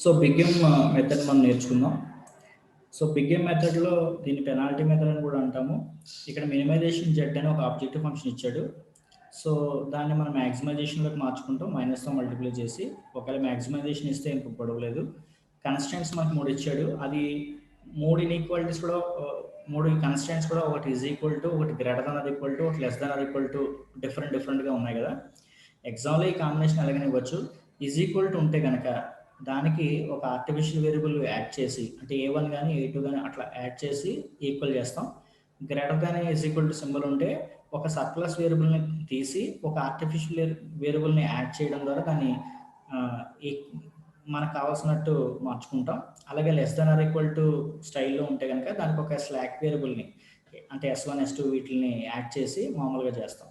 So బిగ్గెమ్ method మనం నేర్చుకుందాం. So బిగ్గెమ్ మెథడ్లో దీన్ని పెనాల్టీ మెథడ్ అని కూడా అంటాము. ఇక్కడ మినిమైజేషన్ జెడ్ అని ఒక ఆబ్జెక్టివ్ ఫంక్షన్ ఇచ్చాడు. సో దాన్ని మనం మ్యాక్సిమైజేషన్లోకి మార్చుకుంటాం, మైనస్తో మల్టిప్లై చేసి. ఒకవేళ మ్యాక్సిమైజేషన్ ఇస్తే ఇంక గొడవలేదు. కన్స్టెంట్స్ మనకు 3 ఇచ్చాడు. అది 3 ఇన్ఈక్వాలిటీస్ కూడా 3 కన్స్టెంట్స్ కూడా ఒకటి ఈజ్ ఈక్వల్ టు, ఒకటి greater than or equal to, ఒకటి less than or equal to డిఫరెంట్గా ఉన్నాయి కదా. ఎగ్జామ్లో ఈ కాంబినేషన్ ఎలాగైనా ఇవ్వచ్చు. ఈజ్ ఈక్వల్ టు ఉంటే కనుక దానికి ఒక ఆర్టిఫిషియల్ వేరియబుల్ యాడ్ చేసి, అంటే A1 కానీ A2 కానీ అట్లా యాడ్ చేసి ఈక్వల్ చేస్తాం. Greater than is equal to symbol ఉంటే ఒక సర్ప్లస్ వేరియబుల్ని తీసి ఒక ఆర్టిఫిషియల్ వేరియబుల్ని యాడ్ చేయడం ద్వారా దాన్ని మనకు కావాల్సినట్టు మార్చుకుంటాం. అలాగే less than or equal to స్టైల్లో ఉంటే కనుక దానికి ఒక స్లాక్ వేరియబుల్ని, అంటే S1 S2 వీటిని యాడ్ చేసి మామూలుగా చేస్తాం.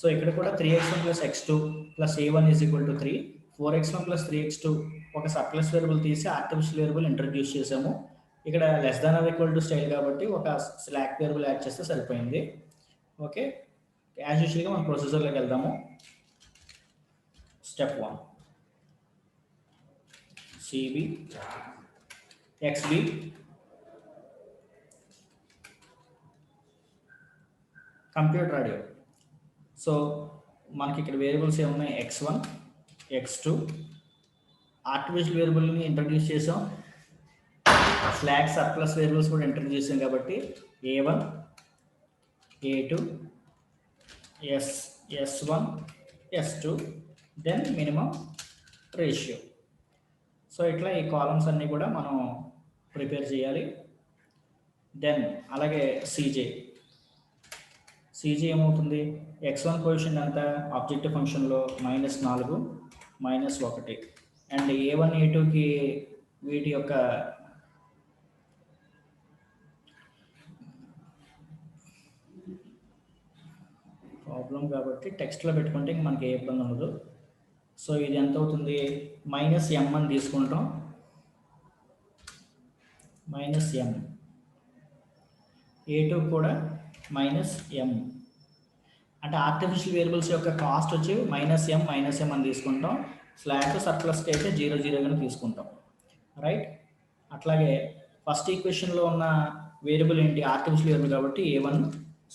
సో ఇక్కడ కూడా 3x1 + x2 + a1 = 3, 4x1 + 3x2 ఒక సర్ప్లస్ వేరియబుల్ తీసి ఆర్టిఫిషియల్ వేరియబుల్ ఇంట్రడ్యూస్ చేసాము. ఇక్కడ less than or equal to style కాబట్టి ఒక స్లాక్ వేరియబుల్ యాడ్ చేస్తే సరిపోయింది. ఓకే, యాజ్ యూజువల్గా మనం ప్రొసెసర్లోకి వెళ్దాము. Step 1 CB XB computer audio. So మనకి ఇక్కడ వేరియబుల్స్ ఏమున్నాయి, x1 x2, ఆర్టిఫిషియల్ వేరియబుల్ని ఇంట్రడ్యూస్ చేసాం, స్లాక్ సర్ప్లస్ వేరియబుల్స్ కూడా ఇంట్రడ్యూస్ చేసాం కాబట్టి A1 A2 S1 S2 then minimum ratio. So ఇట్లా ఈ కాలమ్స్ అన్నీ కూడా మనం ప్రిపేర్ చేయాలి. దెన్ అలాగే CJ ఏమవుతుంది, x1 పొజిషన్ ఎంత ఆబ్జెక్టివ్ ఫంక్షన్లో -4 -1, అండ్ A1 A2కి వీటి యొక్క ప్రాబ్లం కాబట్టి టెక్స్ట్లో పెట్టుకుంటే ఇంక మనకి ఏ ఇబ్బంది ఉండదు. సో ఇది ఎంత అవుతుంది, -m అని తీసుకుంటాం, -m. A2 కూడా -m. అంటే ఆర్టిఫిషియల్ వేరియబుల్స్ యొక్క కాస్ట్ వచ్చి -m అని తీసుకుంటాం. స్లాక్ సర్ప్లస్కి అయితే 0 0 తీసుకుంటాం, రైట్. అట్లాగే ఫస్ట్ ఈక్వేషన్లో ఉన్న వేరియబుల్ ఏంటి, ఆర్టిఫిషియల్ వేరియబుల్ కాబట్టి A1.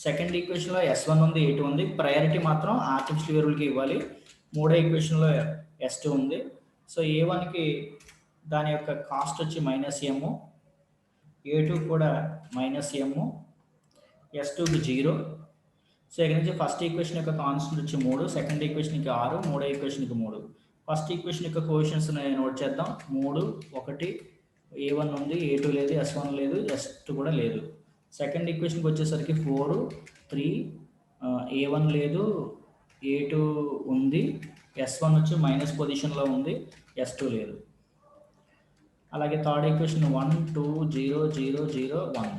సెకండ్ ఈక్వేషన్లో S1 ఉంది, A2 ఉంది. ప్రయారిటీ మాత్రం ఆర్టిఫిషియల్ వేరియబుల్కి ఇవ్వాలి. మూడో ఈక్వేషన్లో S2 ఉంది. సో A1కి దాని యొక్క కాస్ట్ వచ్చి -m, A2 కూడా -m, S2కి 0. సో ఇక్కడ నుంచి ఫస్ట్ ఈక్వేషన్ యొక్క కాన్స్టెంట్ వచ్చి 3, సెకండ్ ఈక్వేషన్కి 6, మూడో ఈక్వేషన్కి 3. ఫస్ట్ ఈక్వేషన్ యొక్క కోఎఫిషియెంట్స్ నోట్ చేద్దాం. 3 1, A1 ఉంది, A2 లేదు, S1 లేదు, S2 కూడా లేదు. సెకండ్ ఈక్వేషన్కి వచ్చేసరికి 4 3, A1 లేదు, A2 ఉంది, S1 వచ్చి మైనస్ పొజిషన్లో ఉంది, S2 లేదు. అలాగే థర్డ్ ఈక్వేషన్ 1 2 0 0 0 1.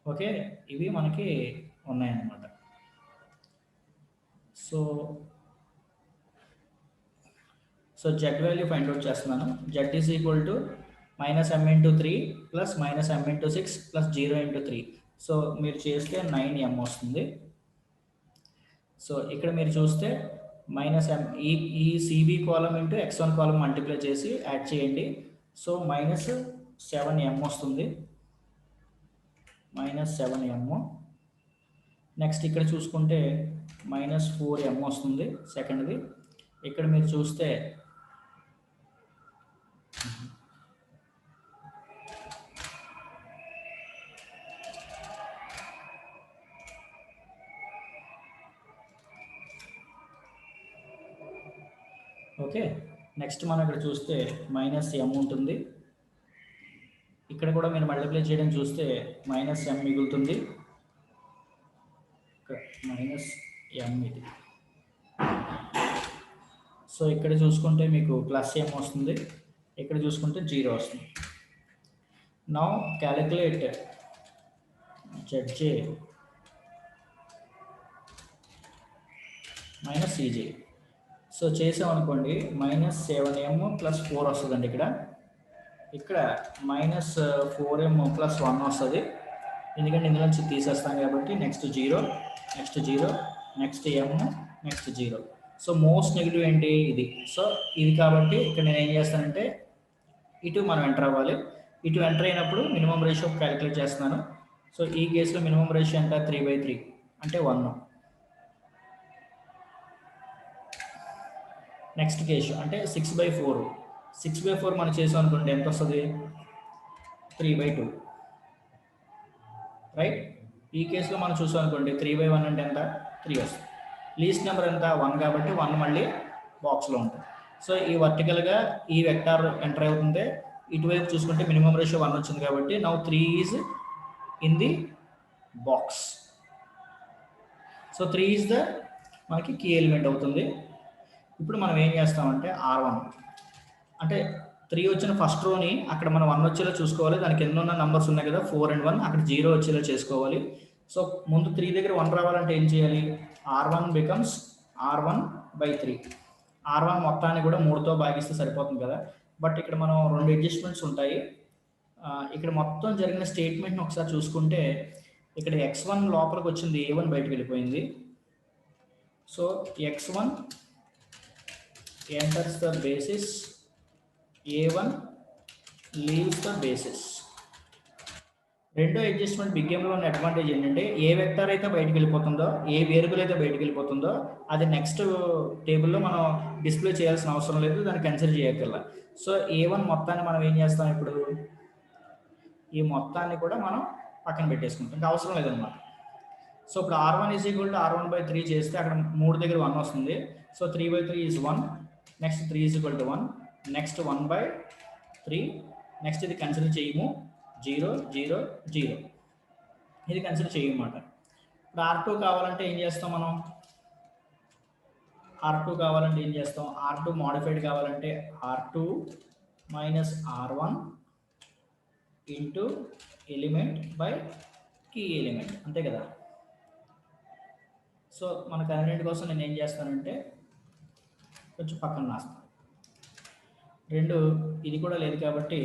ఓకే, ఇవి మనకి ఉన్నాయన్నమాట. So Z value find out చేస్తున్నాను. Z is equal to -m × 3 + -m × 6 + 0 × 3. So మీరు చేస్తే 9m వస్తుంది. సో ఇక్కడ మీరు చూస్తే -m, ఈ CB కాలం ఇంటూ x1 కాలం మల్టిప్లై చేసి యాడ్ చేయండి. సో -7m వస్తుంది, -7m. నెక్స్ట్ ఇక్కడ చూసుకుంటే -4m వస్తుంది సెకండ్ది. ఇక్కడ మీరు చూస్తే ఓకే, నెక్స్ట్ మనం ఇక్కడ చూస్తే -m ఉంటుంది. ఇక్కడ కూడా మీరు మల్టిప్లై చేయడం చూస్తే -m మిగులుతుంది, -m ఇది. సో ఇక్కడ చూసుకుంటే మీకు +m వస్తుంది, ఇక్కడ చూసుకుంటే 0 వస్తుంది. Now calculate ZJ - CJ. So చేసామనుకోండి -7m + 4 వస్తుందండి. ఇక్కడ -4m + 1 వస్తుంది, ఎందుకంటే ఇందులో నుంచి తీసేస్తాం కాబట్టి. Next 0 next 0 next m next 0. So most negative ఏంటి, ఇది. సో ఇది కాబట్టి ఇక్కడ నేను ఏం చేస్తానంటే ఇటు మనం ఎంటర్ అవ్వాలి. ఇటు ఎంటర్ అయినప్పుడు మినిమం రేషియో క్యాలిక్యులేట్ చేస్తున్నాను. సో ఈ కేసులో మినిమం రేషియో ఎంత 3/3 అంటే 1. నెక్స్ట్ కేసు అంటే 6/4. 6/4 మనం చేసాం అనుకుంటే ఎంత వస్తుంది 3/2 రైట్. ఈ కేసులో మనం చూసాం అనుకోండి 3/1 అంటే ఎంత 3 వస్తుంది. లీస్ట్ నెంబర్ ఎంత 1 కాబట్టి 1 మళ్ళీ బాక్స్లో ఉంటుంది. సో ఈ వర్టికల్గా ఈ వెక్టార్ ఎంటర్ అవుతుంది. ఇటువైపు చూసుకుంటే మినిమం రేషియో 1 వచ్చింది కాబట్టి now 3 is in the box. So 3 is the మనకి కీ ఎలిమెంట్ అవుతుంది. ఇప్పుడు మనం ఏం చేస్తామంటే R1 అంటే 3 వచ్చిన ఫస్ట్ రోని అక్కడ మనం 1 వచ్చేలా చూసుకోవాలి. దానికి ఎన్ని ఉన్న నంబర్స్ ఉన్నాయి కదా 4 and 1 అక్కడ 0 వచ్చేలా చేసుకోవాలి. సో ముందు 3 దగ్గర 1 రావాలంటే ఏం చేయాలి R1 బికమ్స్ R1/3. R1 మొత్తాన్ని కూడా 3తో భాగిస్తే సరిపోతుంది కదా. బట్ ఇక్కడ మనం 2 అడ్జస్ట్మెంట్స్ ఉంటాయి. ఇక్కడ మొత్తం జరిగిన స్టేట్మెంట్ని ఒకసారి చూసుకుంటే ఇక్కడ x1 లోపలికి వచ్చింది a1 బయటకు వెళ్ళిపోయింది. So x1 enters the basis, a1 leaves the basis. రెండో అడ్జస్ట్మెంట్ బిగ్ గేమ్లో ఉన్న అడ్వాంటేజ్ ఏంటంటే ఏ వెక్టర్ అయితే బయటకు వెళ్ళిపోతుందో ఏ వేరియబుల్ అయితే బయటకు వెళ్ళిపోతుందో అది నెక్స్ట్ టేబుల్లో మనం డిస్ప్లే చేయాల్సిన అవసరం లేదు, దాన్ని కన్సిడర్ చేయగల. సో a1 మొత్తాన్ని మనం ఏం చేస్తాం ఇప్పుడు ఈ మొత్తాన్ని కూడా మనం పక్కన పెట్టేసుకుంటాం, ఇంకా అవసరం లేదన్నమాట. సో ఇప్పుడు R1 = R1/3 చేస్తే అక్కడ 3 దగ్గర 1 వస్తుంది. So 3/3 is 1. Next 3 = 1. Next 1/3. Next ఇది కన్సిడర్ చేయము 0 0 0 ఇది కన్సిడర్ చేయమాట. ఇప్పుడు R2 కావాలంటే ఏం చేస్తాం మనం R2 కావాలంటే ఏం చేస్తాం R2 మోడిఫైడ్ కావాలంటే R2 - R1 into element by key element అంతే కదా. సో మన కన్వీనియంట్ కోసం నేను ఏం చేస్తానంటే కొంచెం పక్కన రాస్తాను. 2 ఇది కూడా లేదు కాబట్టి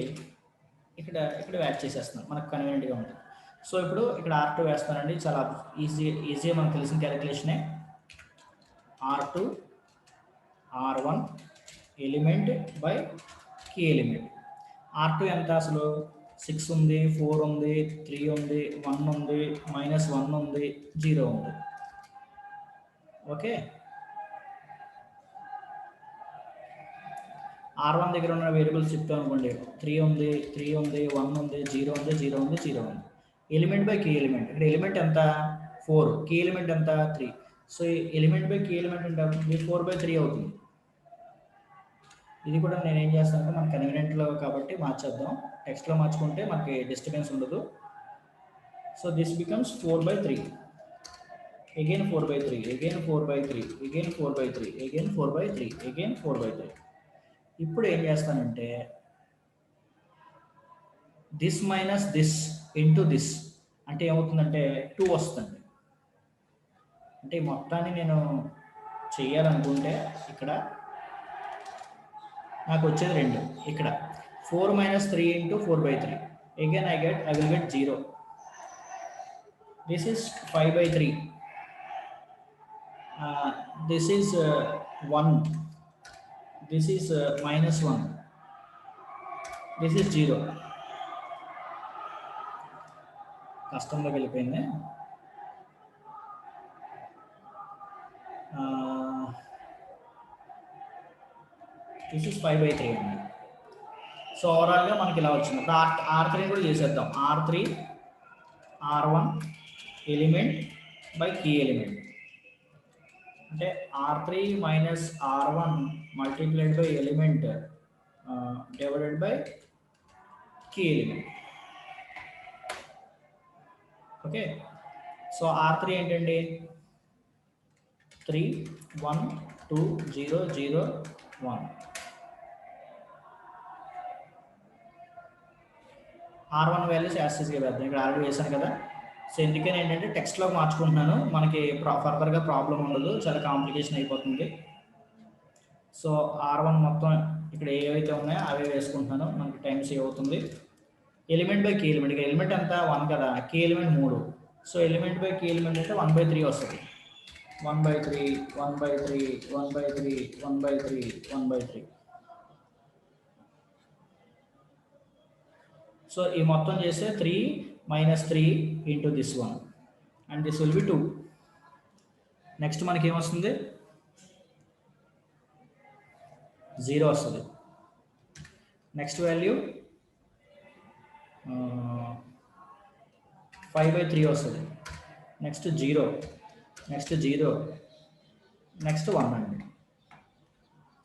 ఇక్కడ యాడ్ చేసేస్తున్నాను, మనకు కన్వీనియంట్గా ఉంటుంది. సో ఇప్పుడు ఇక్కడ R2 వేస్తానండి, చాలా ఈజీ మనకు తెలిసిన క్యాలిక్యులేషనే. R2 R1 element by key element. R2 ఎంత అసలు 6 ఉంది, 4 ఉంది, 3 ఉంది, 1 ఉంది, -1 ఉంది, 0 ఉంది. ఓకే, R1 దగ్గర ఉన్న వేరియబుల్స్ చెప్తాం అనుకోండి 3 ఉంది, 3 ఉంది, 1 ఉంది, 0 ఉంది, 0 ఉంది, 0 ఉంది. ఎలిమెంట్ బై కీ ఎలిమెంట్, ఇక్కడ ఎలిమెంట్ ఎంత 4, కీ ఎలిమెంట్ ఎంత 3. So element by key element అంటే 4/3 అవుతుంది. ఇది కూడా నేను ఏం చేస్తానంటే మన కన్వీనియంట్లో కాబట్టి మార్చేద్దాం, టెక్స్ట్లో మార్చుకుంటే మనకి డిస్టర్బెన్స్ ఉండదు. So this becomes 4/3, again 4/3, again 4/3, again 4/3, again 4/3, again 4/3. ఇప్పుడు ఏం చేస్తానంటే this minus this into this అంటే ఏమవుతుందంటే 2 వస్తుంది. అంటే మొత్తాన్ని నేను చెయ్యాలనుకుంటే ఇక్కడ నాకు వచ్చేది 2, ఇక్కడ 4 - 3 into 4/3, again I will get 0. This is 5/3. This is 1. This is -1. This is 0. కష్టంలోకి వెళ్ళిపోయింది. దిస్ ఇస్ 5/3 అండి. సో ఓవరాల్గా మనకి ఇలా వచ్చింది. R3 కూడా చేసేద్దాం. R3 R1 element by key element అంటే R3 - R1 multiplied by element divided by key element. Okay, so R3 ఏంటండి 3 1 2 0 0 1. R1 వాల్యూస్ యాస్టిస్గా వేద్దాం, ఇక్కడ ఆల్రెడీ వేసాను కదా. సో ఎందుకని ఏంటంటే టెక్స్ట్లో మార్చుకుంటున్నాను, మనకి ఫర్దర్గా ప్రాబ్లం ఉండదు, చాలా కాంప్లికేషన్ అయిపోతుంది. సో R1 మొత్తం ఇక్కడ ఏవైతే ఉన్నాయో అవే వేసుకుంటున్నాను, మనకి టైం సేవ్ అవుతుంది. ఎలిమెంట్ బై కీ ఎలిమెంట్, ఇక్కడ ఎలిమెంట్ అంతా 1 కదా, key element 3. So element by key element అంటే 1/3 వస్తుంది. 1/3 1/3 1/3 1/3 1/3. సో ఈ మొత్తం చేస్తే 3 minus 3 into this one and this will be 2. Next మనకి ఏమొస్తుంది 0 వస్తుంది. నెక్స్ట్ వాల్యూ 5/3 వస్తుంది. నెక్స్ట్ 0, నెక్స్ట్ 0, నెక్స్ట్ 1 అండి.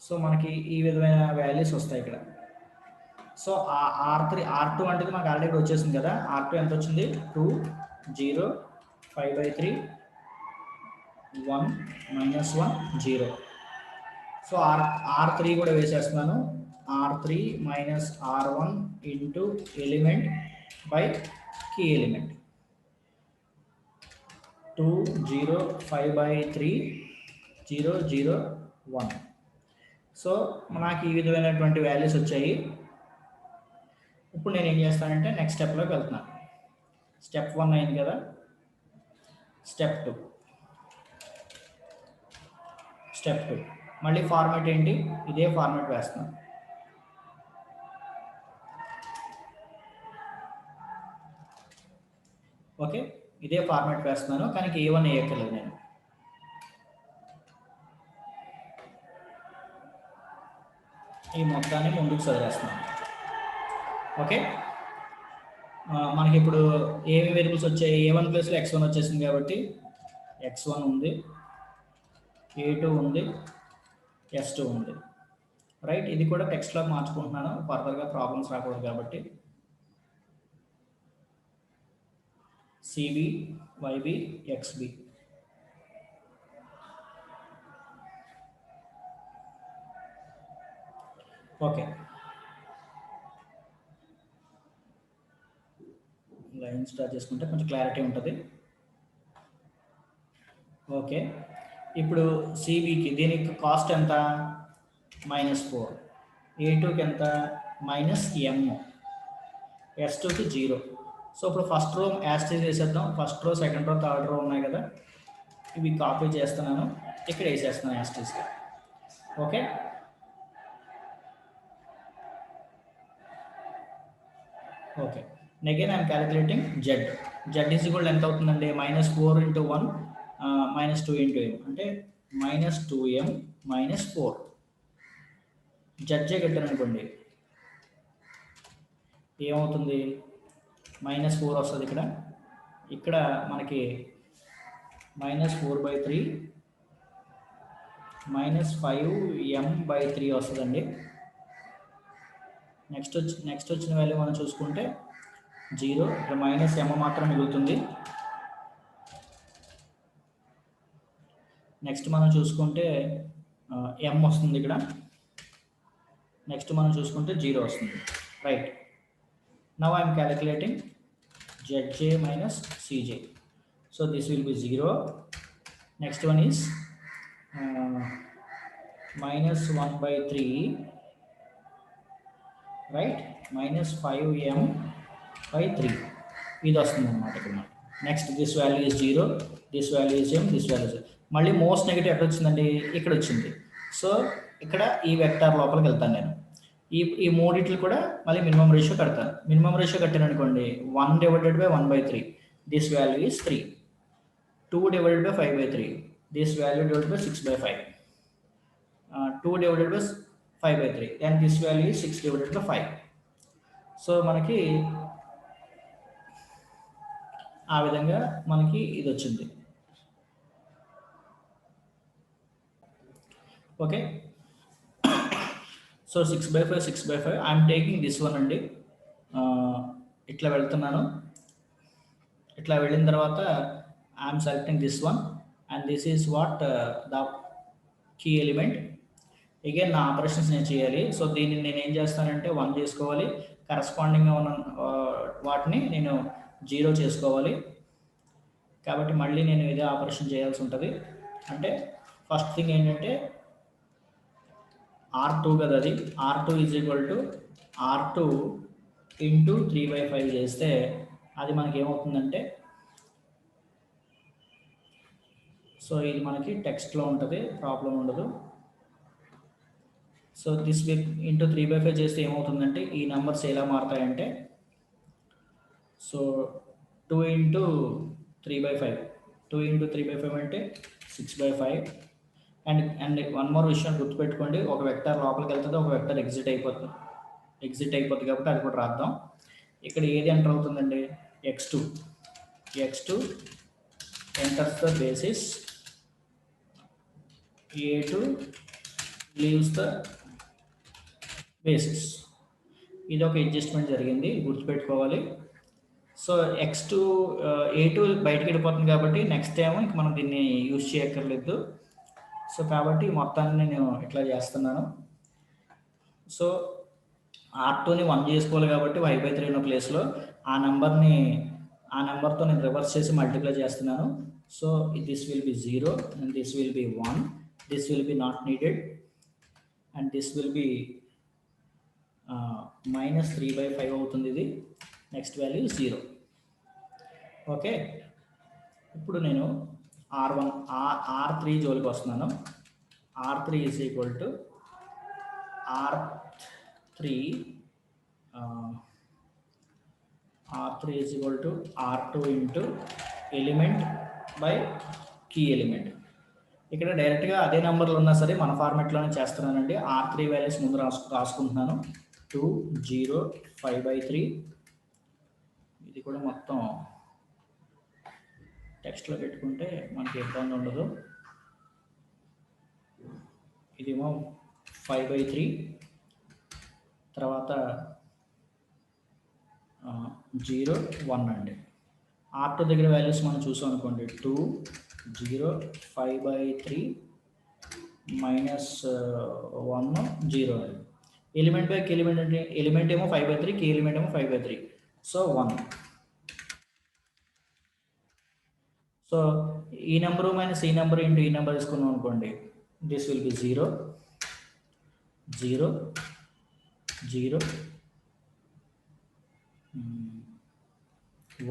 సో మనకి ఈ విధమైన వాల్యూస్ వస్తాయి ఇక్కడ. సో R2 అంటే మనకు ఆల్రెడీ వచ్చేసింది కదా. R2 ఎంత వచ్చింది 2, 0, 5/3, 1, -1, 0. సో R3 కూడా వేసేస్తున్నాను. R3 minus R1 into element by key element. 2, 0, 5/3, 0, 0, 1. So మనకి ఈ విధమైనటువంటి వాల్యూస్ వచ్చాయి. ఇప్పుడు నేను ఏం చేస్తానంటే నెక్స్ట్ స్టెప్లోకి వెళ్తున్నాను. స్టెప్ 1 అయింది కదా. స్టెప్ 2 మళ్ళీ ఫార్మాట్ ఏంటి, ఇదే ఫార్మాట్ వేస్తున్నాను. ఓకే, ఇదే ఫార్మాట్ వేస్తున్నాను, కానీ A1 వేయక్కర్లేదు నేను. ఈ మొత్తాన్ని ముందుకు చదివేస్తున్నాను. ఓకే, మనకి ఇప్పుడు ఏమి వేరియబుల్స్ వచ్చాయి, A1 ప్లేస్లో x1 వచ్చేసింది కాబట్టి x1 ఉంది, A2 ఉంది, S2 ఉంది. రైట్, ఇది కూడా టెక్స్ట్లోకి మార్చుకుంటున్నాను ఫర్దర్గా ప్రాబ్లమ్స్ రాకూడదు కాబట్టి. CB, YB, XB. Okay, line start చేసుకుంటే కొంచెం క్లారిటీ ఉంటుంది. ఓకే, ఇప్పుడు CBకి దీనికి కాస్ట్ ఎంత, -4, A2కి ఎంత -m, S2కి 0. సో ఇప్పుడు ఫస్ట్ రో యాస్టీజ్ వేసేద్దాం. First row, second row, third row ఉన్నాయి కదా, ఇవి కాపీ చేస్తున్నాను, ఇక్కడ వేసేస్తున్నాను యాస్టీజ్గా. Okay, okay, again I'm calculating Z is equal ఎంత అవుతుందండి, -4 into 1, -2 into m అంటే -2m -4. జడ్జే కట్టాను అనుకోండి, ఏమవుతుంది, -4 వస్తుంది ఇక్కడ. ఇక్కడ మనకి -4/3 -5m/3 వస్తుందండి. నెక్స్ట్ వచ్చిన వాల్యూ మనం చూసుకుంటే 0, ఇక్కడ -m మాత్రం మిగులుతుంది. నెక్స్ట్ మనం చూసుకుంటే m వస్తుంది ఇక్కడ. నెక్స్ట్ మనం చూసుకుంటే 0 వస్తుంది. Right, now I'm calculating Zj minus Cj. So this will be 0. Next one is -1/3, right, -5m/3. ఇది వస్తుంది అన్నమాట ఇక్కడ. Next this value is 0, this value is m, this value is. మళ్ళీ మోస్ట్ నెగిటివ్ ఎక్కడ వచ్చిందండి, ఇక్కడ వచ్చింది. సో ఇక్కడ ఈ వెక్టార్ లోపలికి వెళ్తాను నేను. ఈ మూడిట్లు కూడా మళ్ళీ మినిమం రేషియో కడతాను. మినిమం రేషియో కట్టాను అనుకోండి, 1/1/3, this value is 3. 2/5/3, this value / 6/5. 2/5/3, and this value is 6/5. So మనకి ఆ విధంగా మనకి ఇది వచ్చింది. Okay, so 6/5 I'm taking this one అండి. ఇట్లా వెళ్తున్నాను. ఇట్లా వెళ్ళిన తర్వాత I'm selecting this one and this is what the key element. Again నా ఆపరేషన్స్ నేను చేయాలి. సో దీన్ని నేను ఏం చేస్తానంటే 1 చేసుకోవాలి, కరస్పాండింగ్గా ఉన్న వాటిని నేను 0 చేసుకోవాలి. కాబట్టి మళ్ళీ నేను ఇదే ఆపరేషన్ చేయాల్సి ఉంటుంది. అంటే ఫస్ట్ థింగ్ ఏంటంటే R2 కదా, అది R2 is equal to R2 into 3/5 చేస్తే అది మనకి ఏమవుతుందంటే, సో ఇది మనకి టెక్స్ట్లో ఉంటుంది, ప్రాబ్లం ఉండదు. సో దిస్ ఇంటూ 3/5 చేస్తే ఏమవుతుందంటే ఈ నెంబర్స్ ఎలా మారుతాయంటే సో 2 ఇంటూ 3/5, 2 ఇంటూ 3/5 అంటే 6/5. అండ్ వన్ మోర్ విషయం గుర్తుపెట్టుకోండి, ఒక వెక్టర్ లోపలికి వెళ్తుంది, ఒక వెక్టర్ ఎగ్జిట్ అయిపోతుంది కాబట్టి అది కూడా రాద్దాం. ఇక్కడ ఏది ఎంటర్ అవుతుందండి? x2 enters the basis, a2 leaves the basis. ఇది ఒక అడ్జస్ట్మెంట్ జరిగింది, గుర్తుపెట్టుకోవాలి. సో x2 a2 బయటకు వెళ్ళిపోతుంది కాబట్టి నెక్స్ట్ టైం ఇంక మనం దీన్ని యూజ్ చేయక్కర్లేదు. సో కాబట్టి మొత్తాన్ని నేను ఇట్లా చేస్తున్నాను. సో R2ని 1 చేసుకోవాలి కాబట్టి y/3 ఉన్న ప్లేస్లో ఆ నెంబర్తో నేను రివర్స్ చేసి మల్టిప్లై చేస్తున్నాను. So this will be 0 and this will be 1, this will be not needed and this will be -3/5 అవుతుంది. ఇది నెక్స్ట్ వాల్యూ 0. ఓకే, ఇప్పుడు నేను R3 జోలికి వస్తున్నాను. R3 is equal to R3 is equal to R2 into element by key element. ఇక్కడ డైరెక్ట్గా అదే నెంబర్లు ఉన్నా సరే మన ఫార్మాట్లోనే చేస్తున్నానండి. R3 వాల్యూస్ ముందు రాసుకుంటున్నాను. 2, 0, 5/3. ఇది కూడా మొత్తం టెక్స్ట్లో పెట్టుకుంటే మనకి ఇబ్బంది ఉండదు. ఇదేమో 5/3, తర్వాత 0, 1 అండి. R2 దగ్గర వాల్యూస్ మనం చూసాం అనుకోండి, 2, 0, 5/3 -1, 0 అండి. ఎలిమెంట్ బై కీ ఎలిమెంట్ అంటే ఎలిమెంట్ ఏమో 5/3, కీ ఎలిమెంట్ ఏమో 5/3, సో 1. సో ఈ నెంబరు మైనస్ ఈ నెంబర్ ఇంటూ ఈ నెంబర్ తీసుకున్నాం అనుకోండి, దిస్ విల్ బి 0, 0, 0,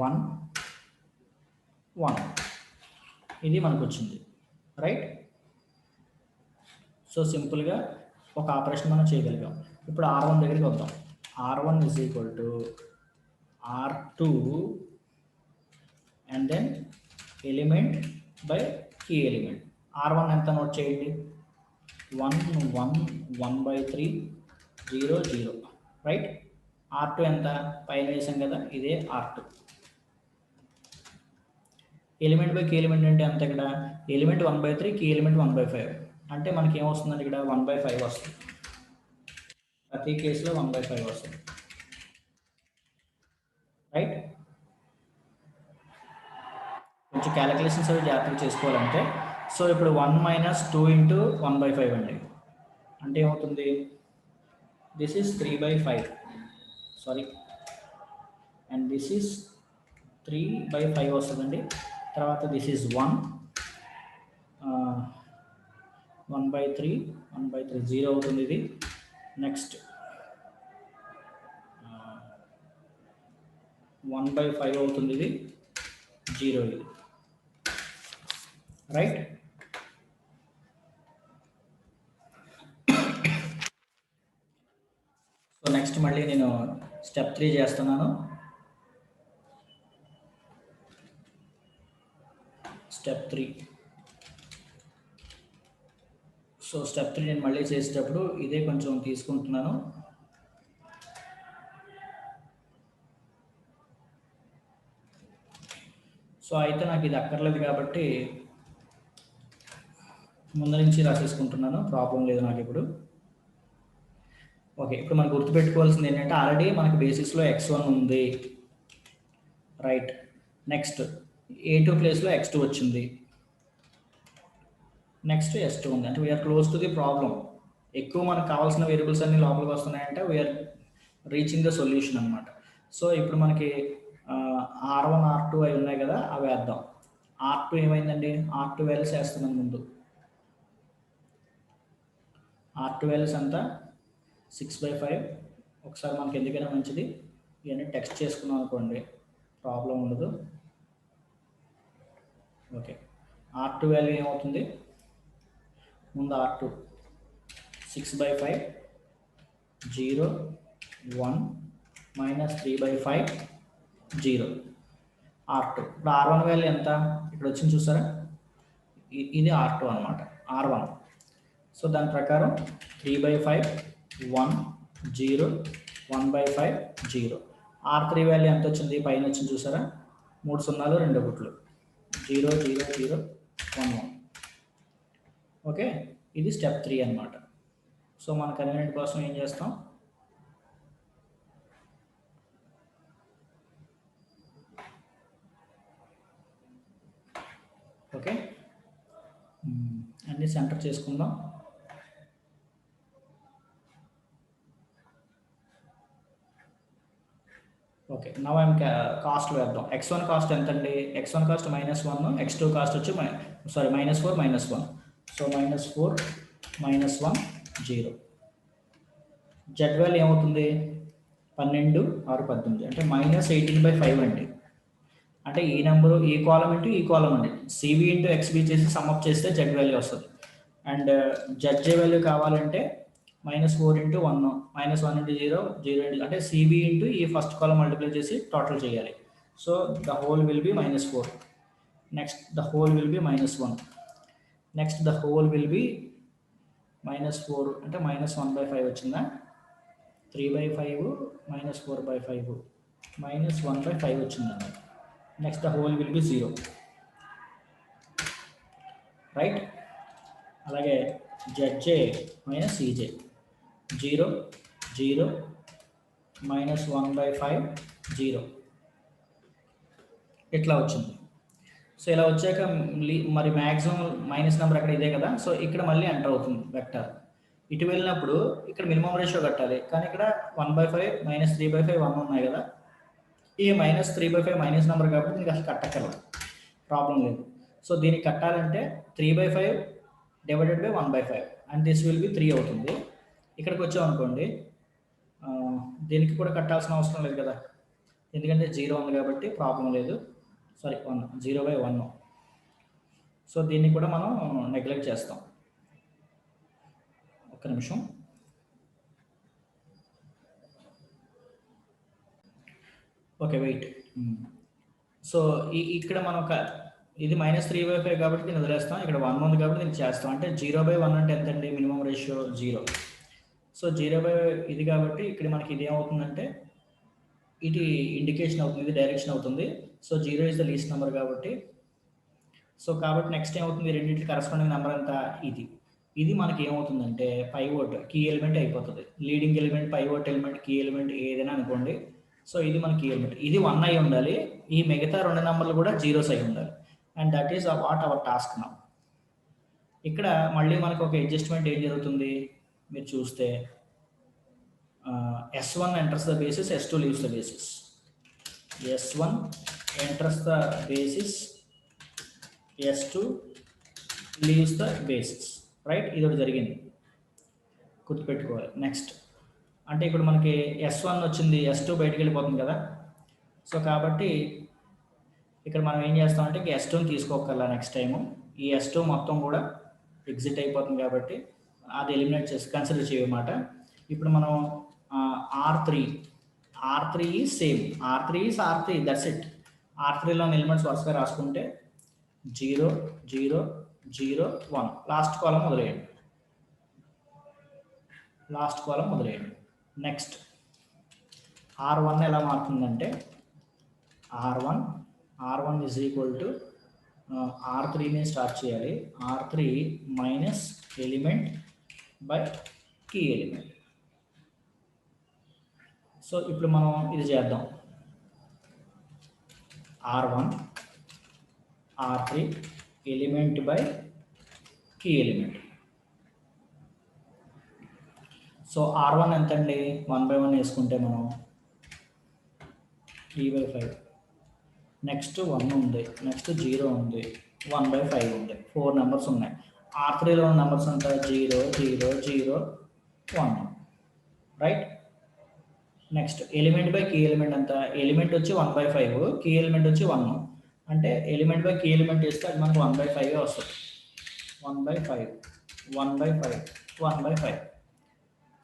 1, 1. ఇది మనకు వచ్చింది, రైట్? సో సింపుల్గా ఒక ఆపరేషన్ మనం చేయగలిగాం. ఇప్పుడు R1 దగ్గరికి వద్దాం. R1 is equal to R2 and then element by key element. R1 ఎంత నోట్ చేయండి? 1, 1, 1/3, 0, 0, రైట్? R2 ఎంత? పైన వేసాం కదా, ఇదే R2. Element by key element అంటే ఎంత? ఇక్కడ ఎలిమెంట్ 1/3, కీ ఎలిమెంట్ 1/5 అంటే మనకి ఏమొస్తుందండి? ఇక్కడ 1/5 వస్తుంది. ప్రతి కేసులో 1/5 వస్తుంది, రైట్? కొంచెం క్యాలిక్యులేషన్స్ అవి జాగ్రత్తగా చేసుకోవాలంటే. సో ఇప్పుడు 1 - 2 ఇంటూ 1/5 అండి, అంటే ఏమవుతుంది? This is 3/5, sorry, and this is 3/5 వస్తుందండి. తర్వాత దిస్ ఈజ్ 1, 1/3, 0 అవుతుంది. ఇది నెక్స్ట్ 1/5 అవుతుంది. ఇది 0, ఇది రైట్? సో నెక్స్ట్ మళ్ళీ నేను స్టెప్ 3 చేస్తున్నాను. స్టెప్ 3. సో స్టెప్ 3 నేను మళ్ళీ చేసేటప్పుడు ఇదే కొంచెం తీసుకుంటున్నాను. సో అయితే నాకు ఇది అక్కర్లేదు కాబట్టి ముందు నుంచి రాసేసుకుంటున్నాను, ప్రాబ్లం లేదు నాకు ఇప్పుడు. ఓకే, ఇప్పుడు మనం గుర్తుపెట్టుకోవాల్సింది ఏంటంటే ఆల్రెడీ మనకి బేసిస్లో x1 ఉంది, రైట్? నెక్స్ట్ a2 ప్లేస్లో x2 వచ్చింది, నెక్స్ట్ s2 ఉంది. అంటే we're close to the problem. ఎక్కువ మనకు కావాల్సిన వేరియబుల్స్ అన్ని లోపలికి వస్తున్నాయంటే వీఆర్ రీచింగ్ ద సొల్యూషన్ అనమాట. సో ఇప్పుడు మనకి R1, R2 అవి ఉన్నాయి కదా, అవి వేద్దాం. R2 ఏమైందండి? R2 వాల్యూస్ వేస్తున్నాను ముందు. R2 వాల్యూస్ అంతా 6/5. ఒకసారి మనకి ఎందుకైనా మంచిది ఇవన్నీ టెక్స్ట్ చేసుకున్నాం అనుకోండి, ప్రాబ్లం ఉండదు. ఓకే, R2 వాల్యూ ఏమవుతుంది? ముందు R2 6/5, 0, 1 -3/5, 0 R2. ఇప్పుడు R1 వాల్యూ ఎంత ఇక్కడ వచ్చింది చూసారా, ఇది R2 అనమాట, R1. సో దాని ప్రకారం 3/5 1 0 1/5 0. R3 వాల్యూ ఎంత వచ్చింది, పైన వచ్చింది చూసారా, 3 సున్నాలు 2 ఒకట్లు, 0 0 0 1 1. ఓకే, ఇది స్టెప్ 3 అనమాట. సో మన కన్వీనియంట్ కోసం ఏం చేస్తాం, ఓకే అన్నీ సెంటర్ చేసుకుందాం. ఓకే, నవ్ ఐమ్ కాస్ట్ వేద్దాం. x1 కాస్ట్ ఎంత అండి, x1 కాస్ట్ -1, x2 కాస్ట్ వచ్చి -4 -1. సో -4 -1 0. జెడ్ వాల్యూ ఏమవుతుంది, 12 6 18 అంటే -18/5 అండి. అంటే ఈ నెంబరు ఈ కాలం ఇంటూ ఈ కాలం అండి, సిబి ఇంటూ ఎక్స్బి చేసి సమ్అప్ చేస్తే జెడ్ వాల్యూ వస్తుంది. అండ్ జెడ్జే వాల్యూ కావాలంటే -4 × 1 -1 × 0 0 అంటే సిబి ఇంటూ ఈ ఫస్ట్ కాలం మల్టిప్లై చేసి టోటల్ చేయాలి. So the whole will be -4. Next the whole will be -1. Next the whole will be -4 అంటే -1/5 వచ్చిందా, 3/5 -4/5 -1/5 వచ్చిందన్నమాట. Next the whole will be 0, right. అలాగే జెడ్జే -ఈజే 0 0 -1/5 0 ఇట్లా వచ్చింది. సో ఇలా వచ్చాక మరి మ్యాక్సిమం మైనస్ నెంబర్ అక్కడ ఇదే కదా, సో ఇక్కడ మళ్ళీ ఎంటర్ అవుతుంది వెక్టర్. ఇటు వెళ్ళినప్పుడు ఇక్కడ మినిమం రేషియో కట్టాలి, కానీ ఇక్కడ 1/5 -3/5 1 ఉన్నాయి కదా, ఈ -3/5 మైనస్ నెంబర్ కాబట్టి దీనికి అసలు కట్టక్కర్లేదు, ప్రాబ్లం లేదు. సో దీనికి కట్టాలంటే 3/5 divided by 1/5 and this will be 3 అవుతుంది. ఇక్కడికి వచ్చామనుకోండి, దీనికి కూడా కట్టాల్సిన అవసరం లేదు కదా, ఎందుకంటే 0 ఉంది కాబట్టి ప్రాబ్లం లేదు. సారీ 1 0/1. సో దీన్ని కూడా మనం నెగ్లెక్ట్ చేస్తాం. ఒక్క నిమిషం. Okay wait. సో ఇక్కడ మనం ఇది -3/5 కాబట్టి దీన్ని వదిలేస్తాం, ఇక్కడ 1 ఉంది కాబట్టి దీన్ని చేస్తాం. అంటే 0/1 అంటే ఎంత అండి, మినిమం రేషియో 0. సో 0/, ఇది కాబట్టి ఇక్కడ మనకి ఇది ఏమవుతుందంటే ఇది ఇండికేషన్ అవుతుంది, ఇది డైరెక్షన్ అవుతుంది. So 0 is the least number కాబట్టి, సో కాబట్టి నెక్స్ట్ ఏమవుతుంది, రెండింటికి కరస్పాండింగ్ నెంబర్ అంతా ఇది మనకి ఏమవుతుందంటే పైవోట్ కీ ఎలిమెంట్ అయిపోతుంది. Leading element, pivot element, key element ఏదైనా అనుకోండి. సో ఇది మన కీ ఎలిమెంట్, ఇది 1 అయి ఉండాలి, ఈ మిగతా 2 నెంబర్లు కూడా 0s అయి ఉండాలి. And that is what hour task now. ఇక్కడ మళ్ళీ మనకు ఒక అడ్జస్ట్మెంట్ ఏం జరుగుతుంది మీరు చూస్తే, S1 enters the basis, S2 leaves the basis. S1 enters the basis, S2 leaves the basis, right. ఇది ఒకటి జరిగింది, గుర్తుపెట్టుకోవాలి. నెక్స్ట్ అంటే ఇప్పుడు మనకి S1 వచ్చింది, S2 బయటికి వెళ్ళిపోతుంది కదా. సో కాబట్టి ఇక్కడ మనం ఏం చేస్తామంటే S2ని తీసుకోగల నెక్స్ట్ టైము, ఈ S2 మొత్తం కూడా ఎగ్జిట్ అయిపోతుంది కాబట్టి అది ఎలిమినేట్ చేసి కన్సిడర్ చేయమాట. ఇప్పుడు మనం R3 is same, R3 that's it. R3లో ఎలిమెంట్స్ వరుసగా రాసుకుంటే 0 0 0 1 లాస్ట్ కాలం మొదలయ్యండి. నెక్స్ట్ R1 ఎలా మారుతుందంటే R1 ఈజ్ ఈక్వల్ టు R3ని స్టార్ట్ చేయాలి, R3 minus element by key element. So ఇప్పుడు మనం ఇది చేద్దాం, R1 R3 element by key element. So R1 ఎంత అండి, 1/1 వేసుకుంటే మనం 3/5. నెక్స్ట్ 1 ఉంది, నెక్స్ట్ 0 ఉంది, 1/5 ఉంది, 4 నెంబర్స్ ఉన్నాయి. R3లో ఉన్న నెంబర్స్ అంతా 0 0 0 1, right. Next element by key element అంతా, ఎలిమెంట్ వచ్చి 1/5, కీ ఎలిమెంట్ వచ్చి 1. అంటే ఎలిమెంట్ బై కీ ఎలిమెంట్ వేస్తే అది మనకు 1/5 వస్తుంది. 1/5 1/5 1/5.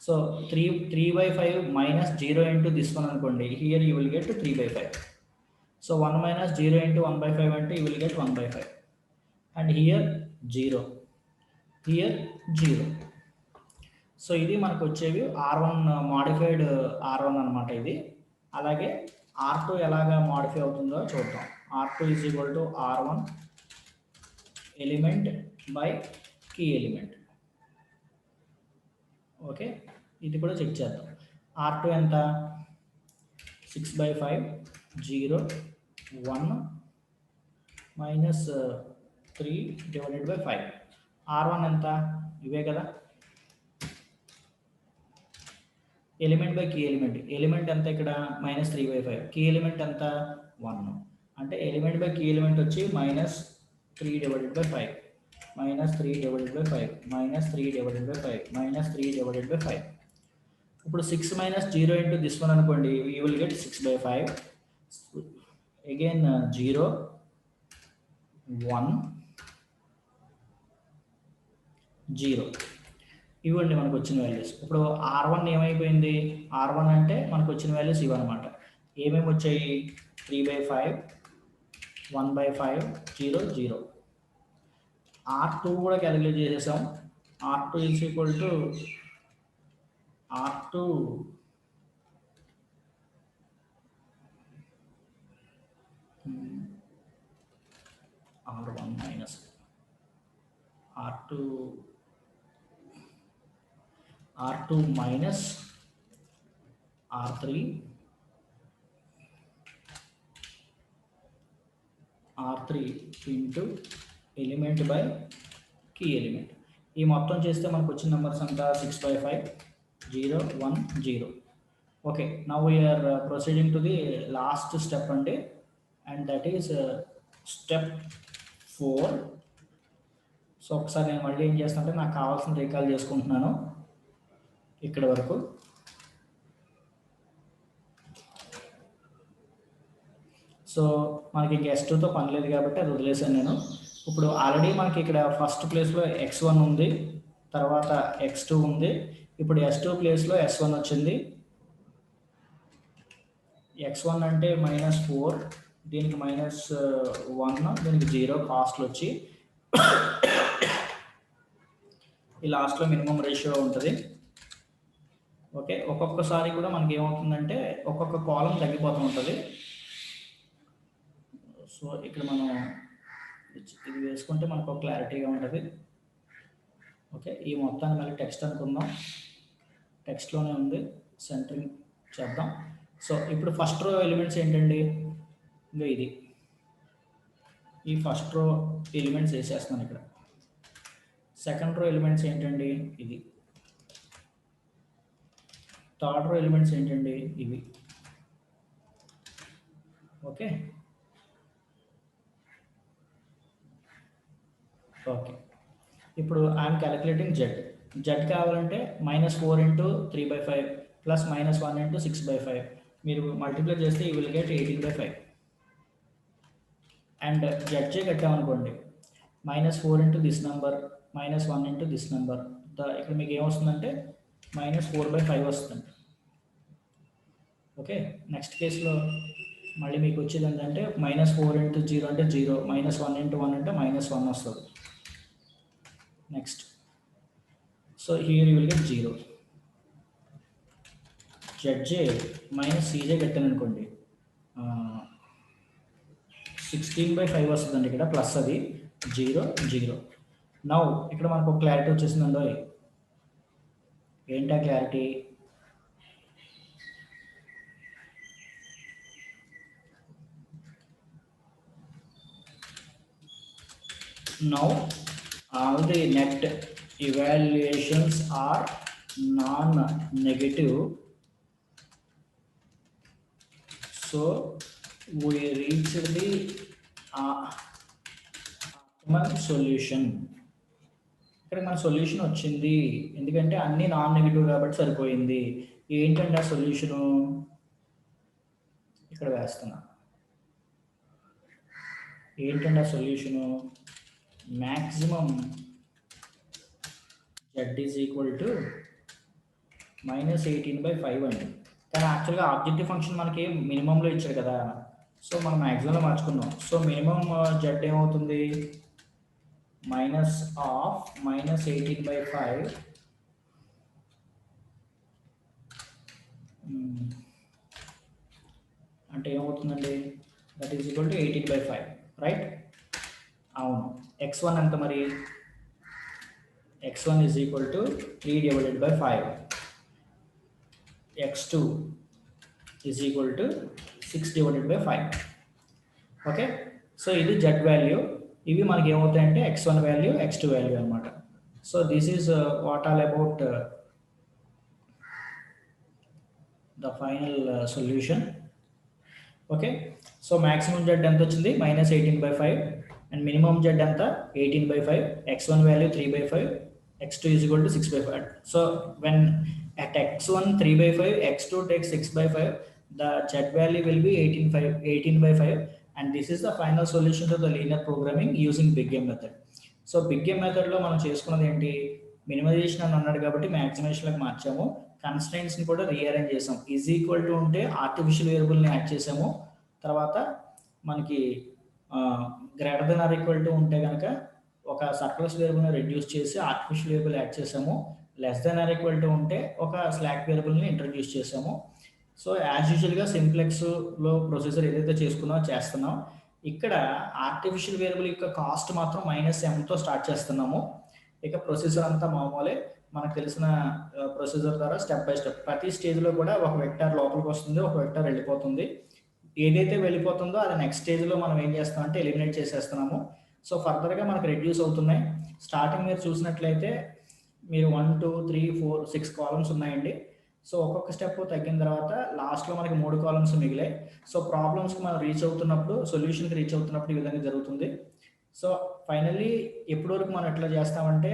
సో 3/5 -0 into this one అనుకోండి, here you will get 3/5. So 1 minus 0 into 1 by 5 అంటే you will get 1 by 5. And here 0. Here 0. So ఇది మనకు వచ్చేవి R1 మాడిఫైడ్ R1 అనమాట ఇది. అలాగే R2 ఎలాగా మాడిఫై అవుతుందో చూద్దాం. R2 is equal to R1 element by key element. Okay, ఇది కూడా చెక్ చేద్దాం. R2 ఎంత? 6 by 5, 0, 1 minus 3 divided by 5. R1 ఎంత? ఇవే కదా. Element by key element. Element ఎంత ఇక్కడ? -3/5. కీ ఎలిమెంట్ ఎంత? 1. అంటే ఎలిమెంట్ బై కీ ఎలిమెంట్ వచ్చి -3 divided by 5, -3 divided by 5, -3 divided by 5, -3 divided by 5. ఇప్పుడు 6 minus 0 into this one అనుకోండి, you will get 6 by 5. Again 0, 1, 0. ఇవ్వండి మనకు వచ్చిన వాల్యూస్. ఇప్పుడు R1 ఏమైపోయింది? R1 అంటే మనకు వచ్చిన వాల్యూస్ ఇవన్నమాట. ఏమేమి వచ్చాయి? 3/5, 1/5, 0, 0. R2 కూడా క్యాలిక్యులేట్ చేసేసాం. R2 is equal to R2 R1 minus R2 minus R3 into element by key element. ఈ మొత్తం చేస్తే మనకు వచ్చిన నెంబర్స్ అంతా 6/5, 0, 1, 0. Okay, now we're proceeding to the last step అండి, and that is step 4. So ఒకసారి నేను మళ్ళీ ఏం చేస్తానంటే నాకు కావాల్సిన రీకాల్ చేసుకుంటున్నాను ఇక్కడ వరకు. సో మనకి ఇంక S2తో పని లేదు కాబట్టి అది వదిలేసాను నేను. ఇప్పుడు ఆల్రెడీ మనకి ఇక్కడ ఫస్ట్ ప్లేస్లో x1 ఉంది, తర్వాత x2 ఉంది. ఇప్పుడు S2 ప్లేస్లో S1 వచ్చింది. x1 అంటే -4, దీనికి -1, దీనికి 0 కాస్ట్లు వచ్చి ఈ లాస్ట్లో మినిమం రేషియో ఉంటుంది. ఓకే, ఒక్కొక్కసారి కూడా మనకి ఏమవుతుందంటే ఒక్కొక్క కాలం తగ్గిపోతూ ఉంటుంది. సో ఇక్కడ మనం ఇది వేసుకుంటే మనకు ఒక క్లారిటీగా ఉంటుంది. ఓకే, ఈ మొత్తాన్ని మళ్ళీ టెక్స్ట్ అనుకుందాం. టెక్స్ట్లోనే ఉంది, సెంటరింగ్ చేద్దాం. సో ఇప్పుడు ఫస్ట్ రో ఎలిమెంట్స్ ఏంటండి? ఇంకా ఇది ఈ ఫస్ట్ రో ఎలిమెంట్స్ వేసేస్తున్నాను ఇక్కడ. సెకండ్ రో ఎలిమెంట్స్ ఏంటండి? ఇది. థర్డ్ రో ఎలిమెంట్స్ ఏంటండి? ఇవి. ఓకే ఓకే, ఇప్పుడు ఐఎమ్ క్యాలిక్యులేటింగ్ జెడ్ కావాలంటే -4 into 3/5 ప్లస్ -1 into 6/5 మీరు మల్టిప్లై చేస్తే యూ విల్ గెట్ 18/5. అండ్ జెడ్జే కట్టామనుకోండి, -4 into this number, -1 into this number. ఇక్కడ మీకు ఏమొస్తుందంటే -4/5 వస్తుంది. ఓకే, నెక్స్ట్ కేసులో మళ్ళీ మీకు వచ్చేది ఏంటంటే -4 into 0 అంటే 0, -1 into 1 అంటే -1 వస్తుంది. Next, so here you will get 0. జెడ్జే -cj కట్టాను అనుకోండి, 16/5 వస్తుందండి ఇక్కడ, ప్లస్ అది 0, 0. నౌ ఇక్కడ మనకు ఒక క్లారిటీ వచ్చేసిందండో. ఏంటా clarity? Now all the net evaluations are non-negative, so we reached the optimal solution. ఇక్కడ మన సొల్యూషన్ వచ్చింది, ఎందుకంటే అన్ని నాన్ నెగిటివ్ కాబట్టి సరిపోయింది. ఏంటంటే ఆ సొల్యూషను ఇక్కడ వేస్తున్నా. ఏంటంటే ఆ solution maximum z is equal to -18/5 అండి. కానీ యాక్చువల్గా ఆబ్జెక్టివ్ ఫంక్షన్ మనకి మినిమంలో ఇచ్చాడు కదా, సో మనం మ్యాక్సిమంలో మార్చుకున్నాం. సో మినిమం జెడ్ ఏమవుతుంది, -18/5 అంటే ఏమవుతుందండి, that is equal to 18/5, right? అవును. x1 ఎంత మరి, x1 is equal to 3/5, x2 is equal to 6/5. Okay, so ఇది జెడ్ వాల్యూ. ఇవి మనకి ఏమవుతాయంటే x1 వాల్యూ, x2 వాల్యూ అనమాట. So this is what all about the final solution. Okay, so maximum Z ఎంత వచ్చింది, -18/5, and minimum Z ఎంత, 18/5, x1 value 3/5, x2 is equal to 6/5. So when at x1 3/5, x2 takes 6/5, the z value will be 18/5, and this is the final solution to the linear programming using big M method. So big M మెథడ్లో మనం చేసుకున్నది ఏంటి, minimisation అని అన్నాడు కాబట్టి మ్యాక్సిమైజేషన్లోకి మార్చాము, కన్స్ట్రెయింట్స్ని కూడా rearrange చేసాం. ఈజ్ ఈక్వల్ టు ఉంటే ఆర్టిఫిషియల్ వేరియబుల్ని యాడ్ చేసాము, తర్వాత మనకి greater than or equal to ఉంటే కనుక ఒక సర్ప్లస్ వేరియబుల్ని రెడ్యూస్ చేసి ఆర్టిఫిషియల్ వేరియబుల్ యాడ్ చేసాము, less than or equal to ఉంటే ఒక స్లాక్ వేరియబుల్ని ఇంట్రడ్యూస్ చేసాము. సో యాజ్ యూజువల్గా సింప్లెక్స్లో ప్రొసీజర్ ఏదైతే చేసుకున్నామో చేస్తున్నాం. ఇక్కడ ఆర్టిఫిషియల్ వేరియబుల్ యొక్క కాస్ట్ మాత్రం -mతో స్టార్ట్ చేస్తున్నాము. ఇక ప్రొసీజర్ అంతా మామూలే, మనకు తెలిసిన ప్రొసీజర్ ద్వారా స్టెప్ బై స్టెప్ ప్రతి స్టేజ్లో కూడా ఒక వెక్టర్ లోపలికి వస్తుంది, ఒక వెక్టర్ వెళ్ళిపోతుంది. ఏదైతే వెళ్ళిపోతుందో అది నెక్స్ట్ స్టేజ్లో మనం ఏం చేస్తామంటే ఎలిమినేట్ చేసేస్తున్నాము. సో ఫర్దర్గా మనకు రెడ్యూస్ అవుతున్నాయి. స్టార్టింగ్ మీరు చూసినట్లయితే మీరు 1 2 3 4 6 కాలమ్స్ ఉన్నాయండి. సో ఒక్కొక్క స్టెప్ తగ్గిన తర్వాత లాస్ట్లో మనకి 3 కాలమ్స్ మిగిలాయి. సో ప్రాబ్లమ్స్కి మనం రీచ్ అవుతున్నప్పుడు, సొల్యూషన్కి రీచ్ అవుతున్నప్పుడు ఈ విధంగా జరుగుతుంది. సో ఫైనల్లీ ఎప్పటి వరకు మనం ఎట్లా చేస్తామంటే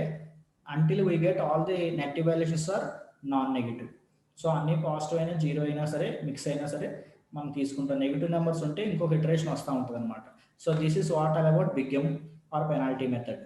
until we get all the negative valuations are non negative. So అన్ని పాజిటివ్ అయినా, జీరో అయినా సరే, మిక్స్ అయినా సరే మనం తీసుకుంటాం. నెగిటివ్ నెంబర్స్ ఉంటే ఇంకొక ఇటరేషన్ వస్తూ ఉంటుంది అనమాట. So this is what all about big M R penalty method.